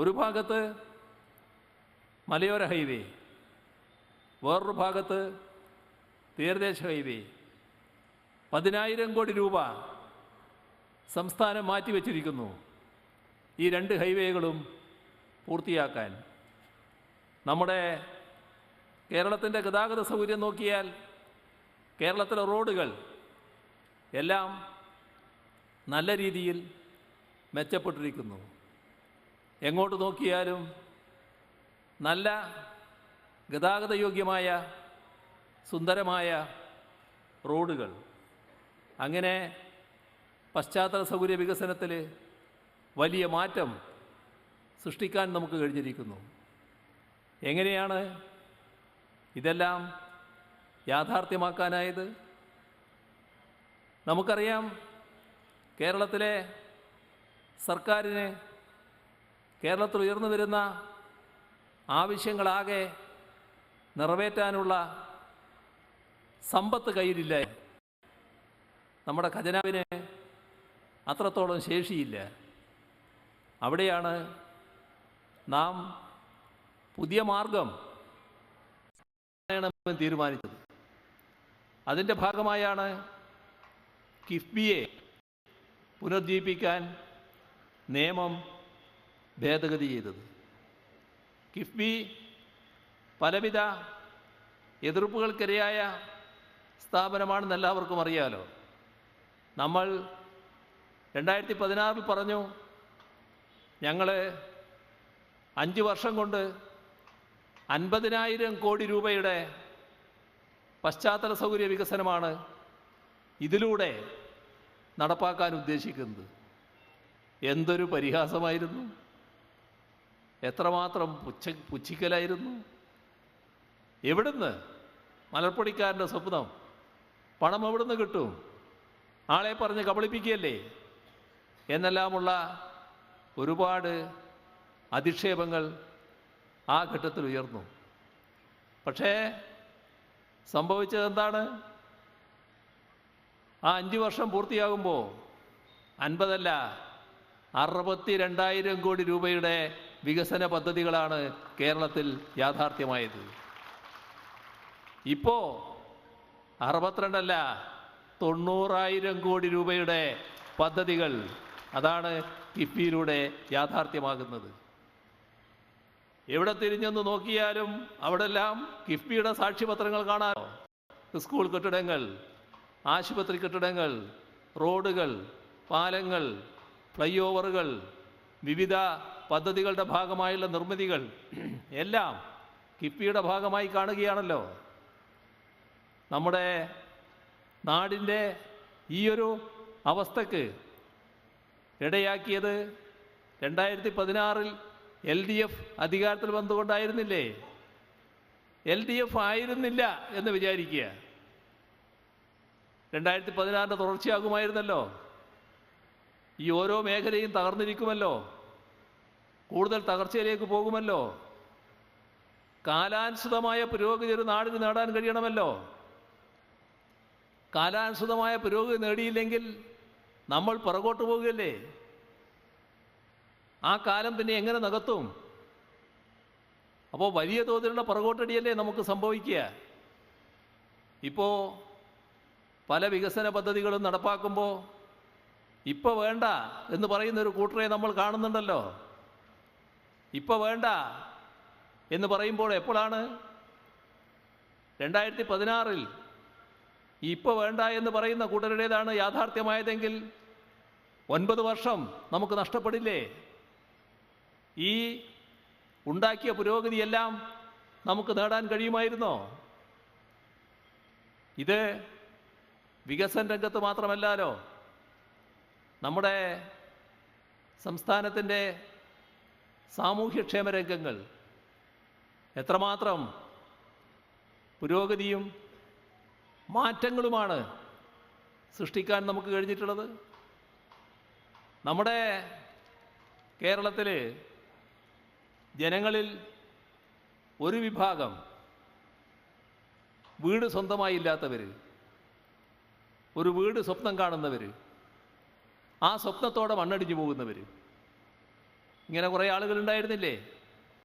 ഒരു ഭാഗത്ത് മലയോര ഹൈവേ, വേറൊരു ഭാഗത്ത് തീരദേശ ഹൈവേ. 10,000 കോടി രൂപ സംസ്ഥാനം മാറ്റിവെച്ചിരിക്കുന്നു ഈ 2 ഹൈവേകളും പൂർത്തിയാക്കാൻ. നമ്മുടെ കേരളത്തിൻ്റെ ഗതാഗത സൗകര്യം നോക്കിയാൽ കേരളത്തിലെ റോഡുകൾ എല്ലാം നല്ല രീതിയിൽ മെച്ചപ്പെട്ടിരിക്കുന്നു. എങ്ങോട്ട് നോക്കിയാലും നല്ല ഗതാഗതയോഗ്യമായ സുന്ദരമായ റോഡുകൾ. അങ്ങനെ പശ്ചാത്തല സൗകര്യ വികസനത്തിൽ വലിയ മാറ്റം സൃഷ്ടിക്കാൻ നമുക്ക് കഴിഞ്ഞിരിക്കുന്നു. എങ്ങനെയാണ് ഇതെല്ലാം യാഥാർത്ഥ്യമാക്കാനായത്? നമുക്കറിയാം, കേരളത്തിലെ സർക്കാരിന് കേരളത്തിൽ ഉയർന്നു വരുന്ന ആവശ്യങ്ങളാകെ നിറവേറ്റാനുള്ള സമ്പത്ത് കയ്യിലില്ല. നമ്മുടെ ഖജനാവിന് അത്രത്തോളം ശേഷിയില്ല. അവിടെയാണ് നാം പുതിയ മാർഗം തീരുമാനിച്ചത്. അതിൻ്റെ ഭാഗമായാണ് കിഫ്ബിയെ പുനർജീവിപ്പിക്കാൻ നിയമം ഭേദഗതി ചെയ്തത്. കിഫ്ബി പലവിധ എതിർപ്പുകൾക്കിരയായ സ്ഥാപനമാണെന്ന് എല്ലാവർക്കും അറിയാലോ. നമ്മൾ 2016 പറഞ്ഞു, ഞങ്ങൾ 5 വർഷം കൊണ്ട് 50,000 കോടി രൂപയുടെ പശ്ചാത്തല സൗകര്യ വികസനമാണ് ഇതിലൂടെ നടപ്പാക്കാൻ ഉദ്ദേശിക്കുന്നത്. എന്തൊരു പരിഹാസമായിരുന്നു! എത്രമാത്രം പുച്ഛിക്കലായിരുന്നു! എവിടുന്ന് മലർപ്പൊടിക്കാരൻ്റെ സ്വപ്നം? പണം എവിടുന്ന് കിട്ടും? ആളെ പറഞ്ഞ് കബളിപ്പിക്കുകയല്ലേ എന്നെല്ലാമുള്ള ഒരുപാട് അധിക്ഷേപങ്ങൾ ആ ഘട്ടത്തിൽ ഉയർന്നു. പക്ഷേ സംഭവിച്ചത് എന്താണ്? ആ 5 വർഷം പൂർത്തിയാകുമ്പോൾ 50 അല്ല 62,000 കോടി രൂപയുടെ വികസന പദ്ധതികളാണ് കേരളത്തിൽ യാഥാർത്ഥ്യമായത്. ഇപ്പോൾ 62 അല്ല 90,000 കോടി രൂപയുടെ പദ്ധതികൾ, അതാണ് കിഫ്ബിയിലൂടെ യാഥാർത്ഥ്യമാകുന്നത്. എവിടെ തിരിഞ്ഞെന്ന് നോക്കിയാലും അവിടെല്ലാം കിഫ്ബിയുടെ സാക്ഷ്യപത്രങ്ങൾ കാണാമോ? സ്കൂൾ കെട്ടിടങ്ങൾ, ആശുപത്രി കെട്ടിടങ്ങൾ, റോഡുകൾ, പാലങ്ങൾ, ഫ്ലൈ ഓവറുകൾ, വിവിധ പദ്ധതികളുടെ ഭാഗമായുള്ള നിർമ്മിതികൾ എല്ലാം കിഫ്ബിയുടെ ഭാഗമായി കാണുകയാണല്ലോ. നമ്മുടെ നാടിൻ്റെ ഈയൊരു അവസ്ഥക്ക് ഇടയാക്കിയത് 2016 LDF അധികാരത്തിൽ വന്നുകൊണ്ടായിരുന്നില്ലേ? LDF ആയിരുന്നില്ല എന്ന് വിചാരിക്കുക. 2016 തുടർച്ചയാകുമായിരുന്നല്ലോ. ഈ ഓരോ മേഖലയും തകർന്നിരിക്കുമല്ലോ, കൂടുതൽ തകർച്ചയിലേക്ക് പോകുമല്ലോ. കാലാനുസൃതമായ പുരോഗതി ഒരു നാടിന് നേടാൻ കഴിയണമല്ലോ. കാലാനുസൃതമായ പുരോഗതി നേടിയില്ലെങ്കിൽ നമ്മൾ പുറകോട്ട് പോകുകയല്ലേ. ആ കാലം പിന്നെ എങ്ങനെ നികത്തും? അപ്പോൾ വലിയ തോതിലുള്ള പുറകോട്ടടിയല്ലേ നമുക്ക് സംഭവിക്കുക. ഇപ്പോൾ പല വികസന പദ്ധതികളും നടപ്പാക്കുമ്പോൾ ഇപ്പോൾ വേണ്ട എന്ന് പറയുന്നൊരു കൂട്ടരെ നമ്മൾ കാണുന്നുണ്ടല്ലോ. ഇപ്പോൾ വേണ്ട എന്ന് പറയുമ്പോൾ എപ്പോഴാണ്? 2016 ഇപ്പോൾ വേണ്ട എന്ന് പറയുന്ന കൂട്ടരുടേതാണ് യാഥാർത്ഥ്യമായതെങ്കിൽ 9 വർഷം നമുക്ക് നഷ്ടപ്പെടില്ലേ? ഈ ഉണ്ടാക്കിയ പുരോഗതിയെല്ലാം നമുക്ക് നേടാൻ കഴിയുമായിരുന്നോ? ഇത് വികസന രംഗത്ത് മാത്രമല്ലല്ലോ, നമ്മുടെ സംസ്ഥാനത്തിൻ്റെ സാമൂഹ്യക്ഷേമ രംഗങ്ങൾ എത്രമാത്രം പുരോഗതിയും മാറ്റങ്ങളുമാണ് സൃഷ്ടിക്കാൻ നമുക്ക് കഴിഞ്ഞിട്ടുള്ളത്. നമ്മുടെ കേരളത്തിൽ ജനങ്ങളിൽ ഒരു വിഭാഗം വീട് സ്വന്തമായി ഇല്ലാത്തവർ, ഒരു വീട് സ്വപ്നം കാണുന്നവർ, ആ സ്വപ്നത്തോടെ മണ്ണടിഞ്ഞു പോകുന്നവർ, ഇങ്ങനെ കുറേ ആളുകൾ ഉണ്ടായിരുന്നില്ലേ?